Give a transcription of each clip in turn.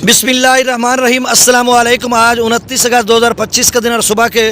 बिस्मिल्लाहिर्रहमानिर्रहीम अस्सलाम वालेकुम। आज 29 अगस्त 2025 का दिन और सुबह के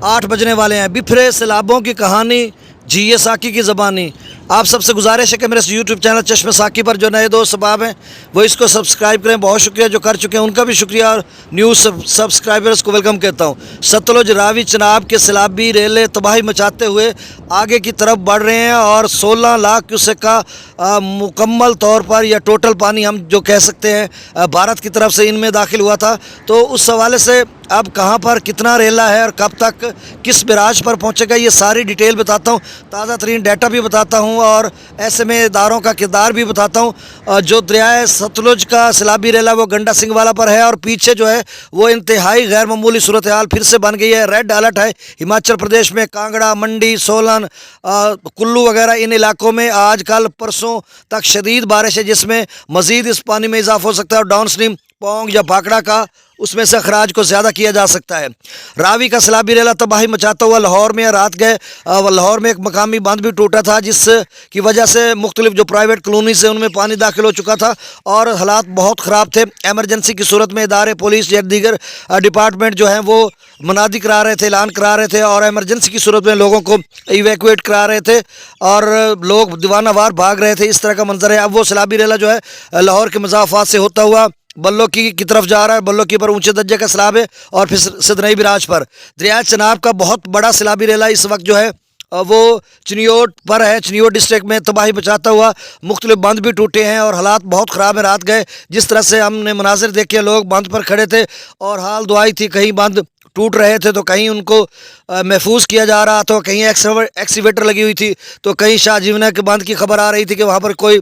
8 बजने वाले हैं। बिफरे सैलाबों की कहानी जिये साकी की ज़बानी। आप सबसे गुजारिश है कि मेरे यूट्यूब चैनल चश्मे साकी पर जो नए दोस्त सबाब हैं वो इसको सब्सक्राइब करें। बहुत शुक्रिया जो कर चुके हैं उनका भी शुक्रिया, और न्यू सब्सक्राइबर्स को वेलकम कहता हूँ। सतलुज रावी चनाब के सैलाबी रेले तबाही मचाते हुए आगे की तरफ बढ़ रहे हैं और 16 लाख क्यूसेक का मुकम्मल तौर पर या टोटल पानी हम जो कह सकते हैं भारत की तरफ से इनमें दाखिल हुआ था। तो उस हवाले से अब कहाँ पर कितना रेला है और कब तक किस बिराज पर पहुँचेगा ये सारी डिटेल बताता हूँ। ताज़ा तरीन डाटा भी बताता हूँ और ऐसे में इदारों का किरदार भी बताता हूँ। जो दरियाए सतलुज का सैलाबी रेला वो गंडा सिंह वाला पर है और पीछे जो है वो इंतहाई गैर मामूली सूरत हाल फिर से बन गई है। रेड अलर्ट है हिमाचल प्रदेश में, कांगड़ा, मंडी, सोलन, कुल्लू वगैरह इन इलाकों में आज कल परसों तक शदीद बारिश है, जिसमें मज़ीद इस पानी में इजाफा हो सकता है और डाउन स्ट्रीम पोंग या भाखड़ा का उसमें से अखराज को ज़्यादा किया जा सकता है। रावी का सैलाबी रेला तबाही मचाता हुआ लाहौर में रात गए। लाहौर में एक मकामी बांध भी टूटा था जिसकी वजह से मुख्तलिफ जो प्राइवेट कॉलोनी से उनमें पानी दाखिल हो चुका था और हालात बहुत ख़राब थे। एमरजेंसी की सूरत में इदारे, पुलिस या दीगर डिपार्टमेंट जो हैं वो मुनादी करा रहे थे, ऐलान करा रहे थे और एमरजेंसी की सूरत में लोगों को इवैक्यूएट करा रहे थे और लोग दीवाना वार भाग रहे थे। इस तरह का मंजर है। अब वो सैलाबी रेला जो है लाहौर के मज़ाफ़ात से होता हुआ बल्लो की तरफ जा रहा है। बल्लो की पर ऊंचे दर्जे का सैलाब है और फिर सिदनई बिराज पर दरिया चनाब का बहुत बड़ा सैलाबी रेला इस वक्त जो है वो चिनियोट पर है। चिनियोट डिस्ट्रिक्ट में तबाही मचाता हुआ मुख्तलिफ बंद भी टूटे हैं और हालात बहुत ख़राब है। रात गए जिस तरह से हमने मनाजिर देखे, लोग बंद पर खड़े थे और हाल दुआई थी। कहीं बंद टूट रहे थे तो कहीं उनको महफूज किया जा रहा था, कहीं एक्सीवेटर लगी हुई थी तो कहीं शाहजीवना के बंद की खबर आ रही थी कि वहाँ पर कोई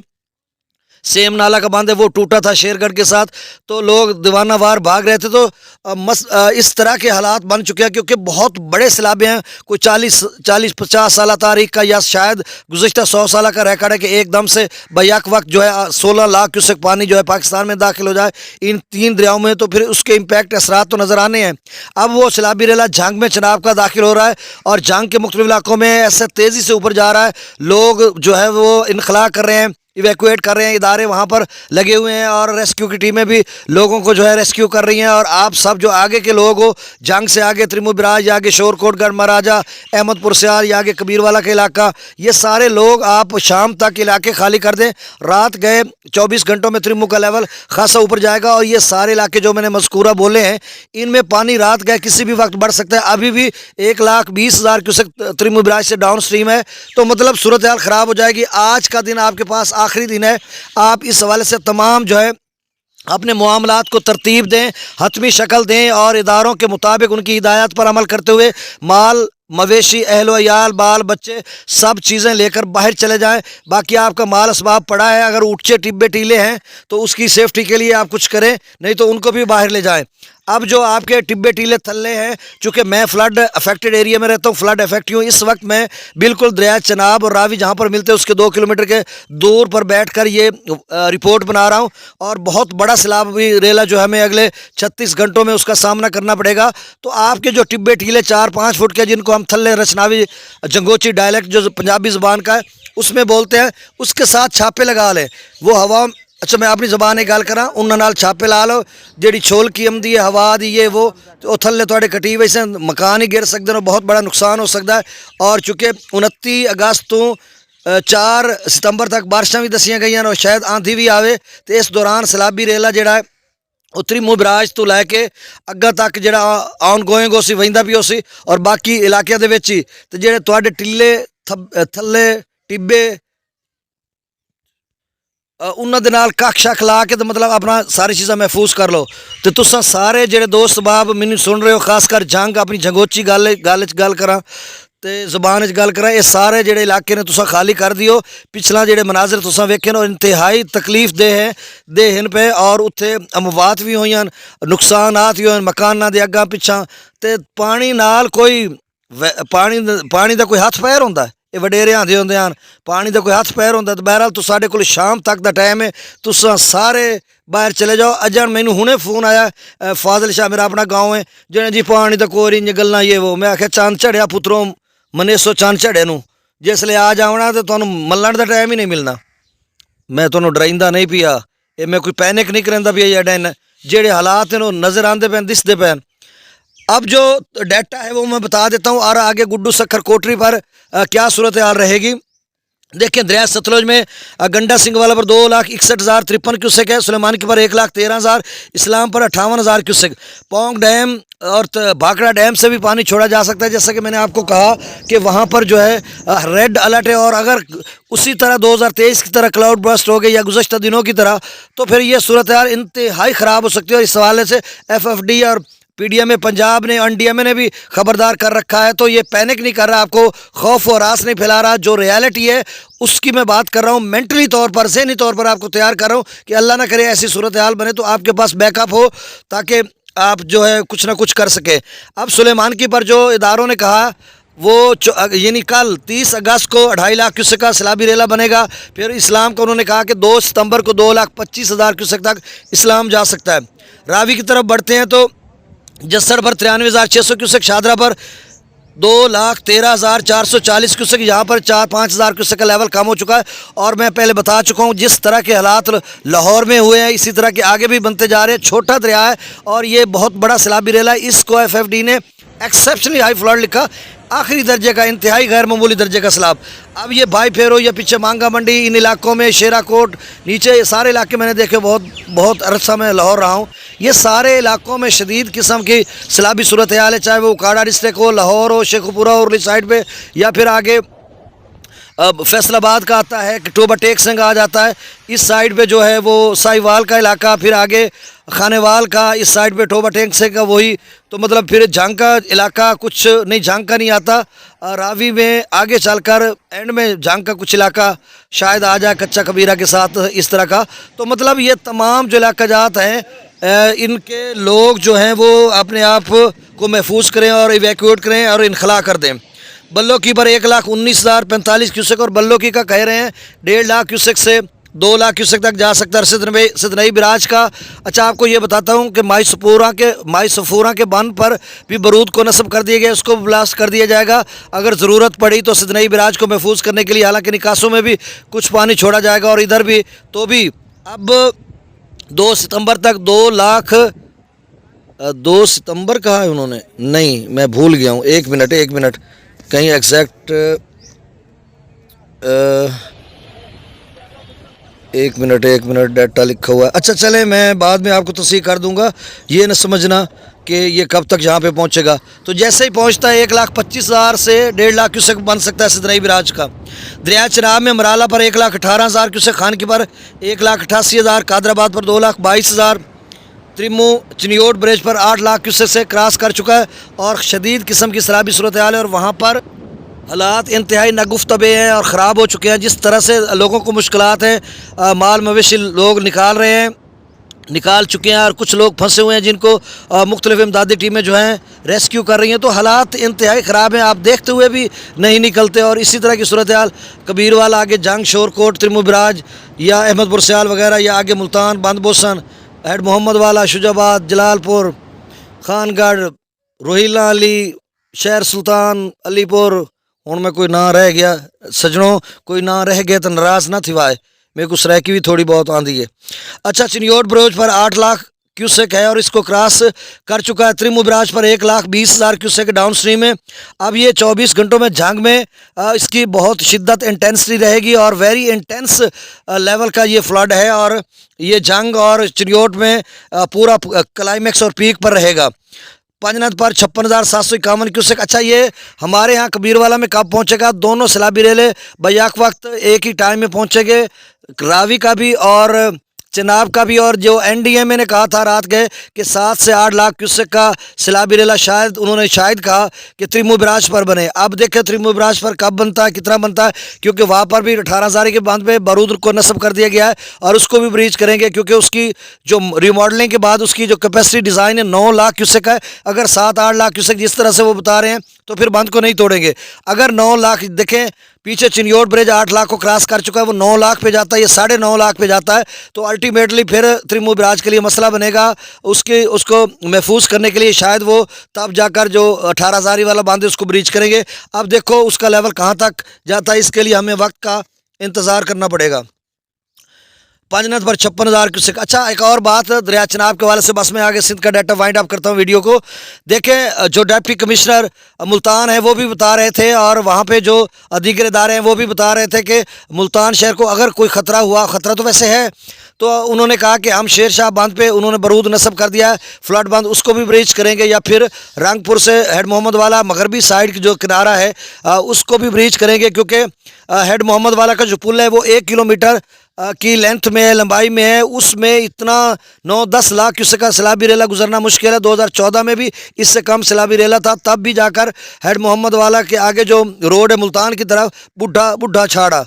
सेम नाला का बांध है वो टूटा था शेरगढ़ के साथ, तो लोग दीवाना वार भाग रहे थे। तो इस तरह के हालात बन चुके हैं क्योंकि बहुत बड़े सैलाबे हैं। कोई 40-50 साल तारीख का या शायद गुज़िश्ता 100 साल का रिकॉर्ड है कि एकदम से बैक वक्त जो है 16 लाख क्यूसेक पानी जो है पाकिस्तान में दाखिल हो जाए इन 3 दरियाओं में, तो फिर उसके इम्पैक्ट असरात तो नज़र आने हैं। अब वो सैलाबी रेला जंग में चनाब का दाखिल हो रहा है और जंग के मुख्तलिफ इलाकों में ऐसे तेज़ी से ऊपर जा रहा है। लोग जो है वो इनखला कर रहे हैं, इवैक्यूएट कर रहे हैं, इदारे वहाँ पर लगे हुए हैं और रेस्क्यू की टीमें भी लोगों को जो है रेस्क्यू कर रही हैं। और आप सब जो आगे के लोग हो, जंग से आगे त्रिमु बिराज, या आगे शोरकोटगढ़, महाराजा, अहमदपुर सियार, या आगे कबीरवाला का इलाका, ये सारे लोग आप शाम तक इलाके खाली कर दें। रात गए 24 घंटों में त्रिमु का लेवल खासा ऊपर जाएगा और ये सारे इलाके जो मैंने मज़कूरा बोले हैं इनमें पानी रात गए किसी भी वक्त बढ़ सकता है। अभी भी 1,20,000 क्यूसेक त्रिमु बिराज से डाउन स्ट्रीम है, तो मतलब सूरत हाल ख़राब हो जाएगी। आज का दिन आपके पास आखिरी दिन है। आप इस हवाले से तमाम जो है अपने मामलात को तरतीब दें, हतमी शक्ल दें और इदारों के मुताबिक उनकी हिदायत पर अमल करते हुए माल, मवेशी, अहलो अयाल, बाल बच्चे सब चीज़ें लेकर बाहर चले जाएं। बाकी आपका माल असबाब पड़ा है, अगर ऊँचे टिब्बे टीले हैं तो उसकी सेफ्टी के लिए आप कुछ करें, नहीं तो उनको भी बाहर ले जाएं। अब जो आपके टिब्बे टीले थल्ले हैं, चूँकि मैं फ्लड अफेक्टेड एरिया में रहता हूँ, फ्लड अफेक्ट हूँ, इस वक्त मैं बिल्कुल दरिया चनाब और रावी जहाँ पर मिलते हैं उसके 2 किलोमीटर के दूर पर बैठकर ये रिपोर्ट बना रहा हूँ। और बहुत बड़ा सैलाब भी रेला जो हमें अगले 36 घंटों में उसका सामना करना पड़ेगा। तो आपके जो टिब्बे टीले 4-5 फुट के, जिनको हम थल्ले रचनावी जंगोची डायलैक्ट जो पंजाबी ज़बान का है उसमें बोलते हैं, उसके साथ छापे लगा लें। वो हवा, अच्छा मैं अपनी ज़बान एक गल करा, उन्होंने नाल छापे ला लो, जी छोल की आमदी है, हवा दी ये वो, तो थल्ले थोड़े कटी हुए से मकान ही गिर सकते हैं, बहुत बड़ा नुकसान हो सकता है। और चूँकि 29 अगस्त तो 4 सितंबर तक बारिशां भी दसियां गई और शायद आंधी भी आवे, तो इस दौरान सैलाबी रेला जोड़ा है त्रिमु बिराज तो लैके अग्गा तक जो ऑन गोइंग हो सी वहिंदा भी हो सी और बाकी इलाकों के विच ही ते जेडे तुहाडे टिल्ले थल्ले टिब्बे उन्होंने नाल कख शख ला के तो मतलब अपना सारी चीज़ा महफूज कर लो। तो तुसा सारे जेडे दोस्त बाब मैनू सुन रहे हो, खासकर जंग अपनी जंगोची गल करा तो ज़बान गल करा, ये सारे जेडे इलाके ने तुसा खाली कर दियो। पिछला जेडे मनाजिर तुसा वेखे न इंतहाई तकलीफ दे हैं पे और उत्थे अमवात भी हुई, नुकसानात भी हुए मकाना के अग्गा पिछा। तो पानी नाल कोई पानी का कोई हथ पैर होंदा है, ये वडेरे आंदे होंदे हैं, पानी का कोई हथ पैर होंदा। तो बहरहाल तो साढ़े को शाम तक का टाइम है, तुसा सारे बाहर चले जाओ। अजन मैनू हुणे फोन आया, फाजिल शाह मेरा अपना गाँव है, जिन्हें जी पानी तो कोई नहीं गल्लां ये वो। मैं आख्या चंद चढ़िया पुत्रों मनेसो चंद झड़े नूं जिसले आ जावना तो तुहानूं मल्लण का टाइम ही नहीं मिलना। मैं तुहानूं डराइंदा नहीं पिया, ये मैं कोई पैनिक नहीं करांदा पिया या जेड़े हालात हैं वो नज़र आते पे दिसते पे। अब जो डाटा है वो मैं बता देता हूँ और आगे गुड्डू सखर कोटरी पर क्या सूरत हाल रहेगी। देखिए दरिया सतलुज में गंडा सिंह वाला पर 2,61,053 क्यूसेक है, सुलेमान के पर 1,13,000, इस्लाम पर 58,000 क्यूसेक। पोंग डैम और भाखड़ा डैम से भी पानी छोड़ा जा सकता है, जैसा कि मैंने आपको कहा कि वहाँ पर जो है रेड अलर्ट है। और अगर उसी तरह 2023 की तरह क्लाउड बर्स्ट हो गई या गुज़श्ता दिनों की तरह, तो फिर ये सूरत हाल इंतहाई ख़राब हो सकती है। और इस हवाले से FFD और PDMA पंजाब ने, NDMA ने भी खबरदार कर रखा है। तो ये पैनिक नहीं कर रहा, आपको खौफ और आस नहीं फैला रहा। जो रियलिटी है उसकी मैं बात कर रहा हूँ, मेंटली तौर पर, ज़हनी तौर पर आपको तैयार कर रहा हूँ कि अल्लाह ना करे ऐसी सूरत हाल बने तो आपके पास बैकअप हो, ताकि आप जो है कुछ ना कुछ कर सके। अब सुलेमान की पर जो इदारों ने कहा वो यानी कल 30 अगस्त को 2.5 लाख क्यूसेक का सैलाबी रेला बनेगा। फिर इस्लाम का उन्होंने कहा कि 2 सितंबर को 2,25,000 क्यूसेक तक इस्लाम जा सकता है। रावी की तरफ बढ़ते हैं तो जसड़ पर 93,600 क्यूसेक, शादरा पर 2,13,440 क्यूसेक, यहाँ पर 4-5 हज़ार क्यूसेक का लेवल कम हो चुका है। और मैं पहले बता चुका हूँ जिस तरह के हालात लाहौर में हुए हैं इसी तरह के आगे भी बनते जा रहे हैं। छोटा दरिया है और ये बहुत बड़ा सैलाबी रेला है, इसको FFD ने एक्सेप्शनली हाई फ्लड लिखा, आखिरी दर्जे का, इंतहाई गैर मामूली दर्जे का सैलाब। अब ये भाई फेरो या पीछे मांगा मंडी, इन इलाकों में शेराकोट नीचे, ये सारे इलाके मैंने देखे, बहुत अरसा में लाहौर रहा हूँ, ये सारे इलाकों में शदीद किस्म की सैलाबी सूरत हाल है। चाहे वो उकाड़ा डिस्ट्रिक्ट हो, लाहौर हो, शेखुपुरा और साइड पे, या फिर आगे अब फैसलाबाद का आता है, टोबा टेक सिंह आ जाता है, इस साइड पे जो है वो साहिवाल का इलाका, फिर आगे खानेवाल का, इस साइड पे टोबा टेक सिंह का वही, तो मतलब फिर झांग का इलाका, कुछ नहीं झांग का नहीं आता, रावी में आगे चलकर एंड में झांग का कुछ इलाका शायद आ जाए कच्चा कबीरा के साथ, इस तरह का। तो मतलब ये तमाम जो इलाका जात हैं इनके लोग जो हैं वो अपने आप को महफूज करें और इवैक्यूएट करें और इनखला कर दें। बल्लो की पर 1,19,045 क्यूसेक और बल्लो की का कह रहे हैं 1.5 लाख क्यूसेक से 2 लाख क्यूसेक तक जा सकता है सिदनई बिराज का। अच्छा आपको ये बताता हूँ कि माई सफूरा के बंद पर भी बारूद को नस्ब कर दिया गया, उसको ब्लास्ट कर दिया जाएगा अगर ज़रूरत पड़ी तो सिदनई बिराज को महफूज करने के लिए। हालांकि निकासों में भी कुछ पानी छोड़ा जाएगा और इधर भी, तो भी अब 2 सितंबर तक 2 सितंबर कहा है उन्होंने, नहीं मैं भूल गया हूँ, एक मिनट कहीं एग्जैक्ट एक मिनट डाटा लिखा हुआ है। अच्छा चलें मैं बाद में आपको तस्वीर कर दूंगा, ये न समझना कि ये कब तक यहाँ पे पहुँचेगा। तो जैसे ही पहुँचता है 1,25,000 से 1.5 लाख क्यूसेक बन सकता है सिदनई बिराज का। दरिया चिनाब में मराला पर 1,18,000 क्यूसेक, खान की पर 1,88,000, कादराबाद पर 2,22,000, त्रिमू चिनियोट ब्रिज पर 8 लाख क्यूसेक से क्रॉस कर चुका है और शदीद किस्म की सैलाबी सूरत हाल है। और वहाँ पर हालात इंतहाई नगुफ्तबे हैं और ख़राब हो चुके हैं। जिस तरह से लोगों को मुश्किलात हैं, माल मवेशी लोग निकाल चुके हैं और कुछ लोग फंसे हुए हैं जिनको मुख्तलिफ इमदादी टीमें जो हैं रेस्क्यू कर रही हैं। तो हालात इंतहाई ख़राब हैं, आप देखते हुए भी नहीं निकलते। और इसी तरह की सूरत हाल कबीरवाल, आगे जंग, शोरकोट, त्रिमू बिराज या अहमदपुर सियाल वगैरह, या आगे मुल्तान, बंदबोसन, हेड मोहम्मद वाला, शुजाबाद, जलालपुर, खानगढ़, रोहिला अली, शहर सुल्तान, अलीपुर, हूँ मैं कोई ना रह गया सजनों, कोई ना रह गया तो नाराज़ ना थी वाए, मेरे को सराकी भी थोड़ी बहुत आंदी है। अच्छा चिनियोट ब्रोज पर 8 लाख क्यूसेक है और इसको क्रॉस कर चुका है। त्रिमू बिराज पर 1,20,000 क्यूसेक डाउन स्ट्रीम है। अब ये 24 घंटों में झांग में इसकी बहुत शिद्दत इंटेंसिटी रहेगी और वेरी इंटेंस लेवल का ये फ्लड है और ये झांग और चिनियोट में पूरा क्लाइमैक्स और पीक पर रहेगा। पंजनद पर 56,751 क्यूसेक। अच्छा ये हमारे यहाँ कबीरवाला में कब पहुँचेगा? दोनों सैलाबी रेले बैक वक्त एक ही टाइम में पहुँचेंगे, रावी का भी और चिनाब का भी। और जो NDMA ने कहा था रात गए कि 7 से 8 लाख क्यूसेक का सैलाबी रेला शायद उन्होंने कहा कि त्रिमू बिराज पर बने। अब देखें त्रिमू बिराज पर कब बनता है, कितना बनता है, क्योंकि वहाँ पर भी 18,000 के बांध पे बारूद को नस्ब कर दिया गया है और उसको भी ब्रीच करेंगे क्योंकि उसकी जो रिमॉडलिंग के बाद उसकी जो कैपेसिटी डिज़ाइन है 9 लाख क्यूसेक है। अगर 7-8 लाख क्यूसेक जिस तरह से वो बता रहे हैं तो फिर बांध को नहीं तोड़ेंगे। अगर 9 लाख देखें, पीछे चिनियोट ब्रिज 8 लाख को क्रॉस कर चुका है, वो 9 लाख पे जाता है, ये 9.5 लाख पे जाता है, तो अल्टीमेटली फिर त्रिमू बिराज के लिए मसला बनेगा। उसको महफूज करने के लिए शायद वो तब जाकर जो 18,000 वाला बांध है उसको ब्रीच करेंगे। अब देखो उसका लेवल कहाँ तक जाता है, इसके लिए हमें वक्त का इंतज़ार करना पड़ेगा। पांचनद पर 56,000 क्यूसेक। अच्छा, एक और बात दरिया चनाब के वाले से बस मैं आगे सिंध का डाटा वाइंड अप करता हूँ वीडियो को। देखें, जो डिप्टी कमिश्नर मुल्तान है वो भी बता रहे थे, और वहाँ पे जो अधिकारी इदारे हैं वो भी बता रहे थे कि मुल्तान शहर को अगर कोई ख़तरा हुआ, ख़तरा तो वैसे है, तो उन्होंने कहा कि हम शेर शाह बांध पे उन्होंने बरूद नस्ब कर दिया है, फ्लड बांध उसको भी ब्रीच करेंगे, या फिर रंगपुर से हेड मोहम्मद वाला मगरबी साइड की जो किनारा है उसको भी ब्रीच करेंगे, क्योंकि हेड मोहम्मद वाला का जो पुल है वो 1 किलोमीटर की लेंथ में है, लंबाई में है, उसमें इतना 9-10 लाख क्यूसेक का सैलाबी रेला गुजरना मुश्किल है। 2014 में भी इससे कम सैलाबी रेला था, तब भी जाकर हेड मोहम्मद वाला के आगे जो रोड है मुल्तान की तरफ, बुढ़ा छाड़ा,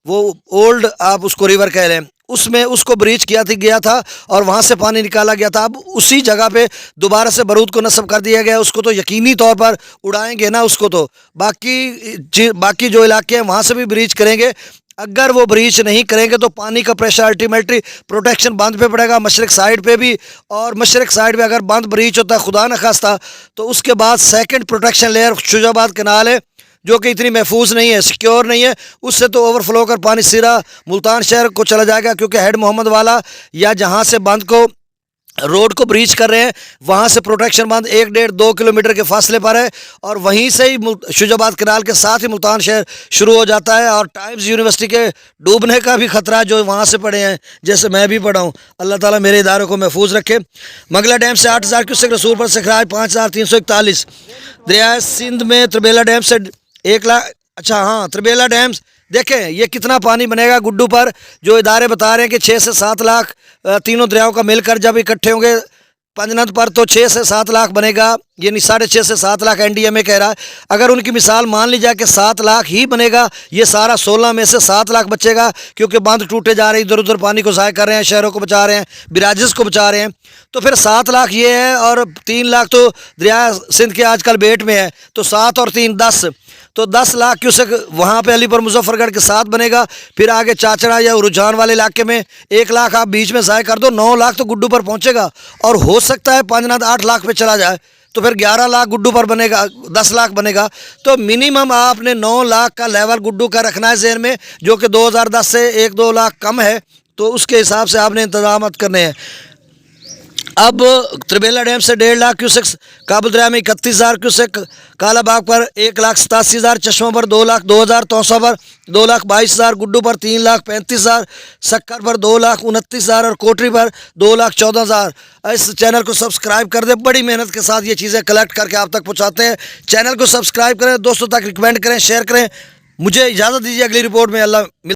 वो ओल्ड आप उसको रिवर कह लें, उसमें उसको ब्रीच गया था और वहाँ से पानी निकाला गया था। अब उसी जगह पे दोबारा से बरूद को नस्ब कर दिया गया। उसको तो यकीनी तौर पर उड़ाएंगे ना, उसको तो बाकी जो इलाके हैं वहाँ से भी ब्रीच करेंगे। अगर वो ब्रीच नहीं करेंगे तो पानी का प्रेशर अल्टीमेटली प्रोटेक्शन बांध पे पड़ेगा, मशरक साइड पे भी, और मशरक साइड पे अगर बांध ब्रीच होता है खुदा न खास्ता, तो उसके बाद सेकंड प्रोटेक्शन लेयर शुजाबाद कनाल है जो कि इतनी महफूज नहीं है, सिक्योर नहीं है, उससे तो ओवरफ्लो कर पानी सीधा मुल्तान शहर को चला जाएगा, क्योंकि हेड मोहम्मद वाला या जहाँ से बंद को रोड को ब्रीच कर रहे हैं वहाँ से प्रोटेक्शन बांध 1-1.5-2 किलोमीटर के फासले पर है, और वहीं से ही शुजाबाद कनाल के साथ ही मुल्तान शहर शुरू हो जाता है। और टाइम्स यूनिवर्सिटी के डूबने का भी ख़तरा जो वहाँ से पड़े हैं, जैसे मैं भी पढ़ा हूँ। अल्लाह ताला मेरे इदारों को महफूज रखे। मंगला डैम से 8,000 क्यूसेक, रसूलपुर से खराज 5,341, दरिया सिंध में त्रिबेला डैम से 1 लाख। अच्छा हाँ, त्रिबेला डैम्स देखें ये कितना पानी बनेगा गुड्डू पर, जो इदारे बता रहे हैं कि 6 से 7 लाख तीनों दरियाओं का मिलकर जब इकट्ठे होंगे पंजनद पर तो 6 से 7 लाख बनेगा, यानी 6.5 से 7 लाख एनडीएमए कह रहा है। अगर उनकी मिसाल मान ली जाए कि 7 लाख ही बनेगा, ये सारा 16 में से 7 लाख बचेगा, क्योंकि बांध टूटे जा रहे हैं, इधर उधर पानी को ज़ाय कर रहे हैं, शहरों को बचा रहे हैं, बिराजिस को बचा रहे हैं, तो फिर 7 लाख ये है, और 3 लाख तो दरिया सिंध के आजकल बेट में है, तो 7 और 3 10, तो 10 लाख क्यूसेक वहाँ पे अलीपुर मुजफ्फरगढ़ के साथ बनेगा। फिर आगे चाचड़ा या रुझान वाले इलाके में 1 लाख आप बीच में ज़ाय कर दो, 9 लाख तो गुड्डू पर पहुँचेगा, और हो सकता है पांचनाद 8 लाख पे चला जाए, तो फिर 11 लाख गुड्डू पर बनेगा, 10 लाख बनेगा। तो मिनिमम आपने 9 लाख का लेवल गुड्डू का रखना है ज़हन में, जो कि 2010 से 1-2 लाख कम है, तो उसके हिसाब से आपने इंतजाम करने हैं। अब त्रिबेला डैम से 1.5 लाख क्यूसेक, काबुल दरिया में 31,000 क्यूसेक, कालाबाग पर 1,87,000, चश्मा पर 2,02,000, तौसा पर 2,22,000, गुड्डू पर 3,35,000, सक्कर पर 2,29,000 और कोटरी पर 2,14,000। इस चैनल को सब्सक्राइब कर दें, बड़ी मेहनत के साथ ये चीज़ें कलेक्ट करके आप तक पहुँचाते हैं। चैनल को सब्सक्राइब करें, दोस्तों तक रिकमेंड करें, शेयर करें। मुझे इजाज़त दीजिए, अगली रिपोर्ट में अल्लाह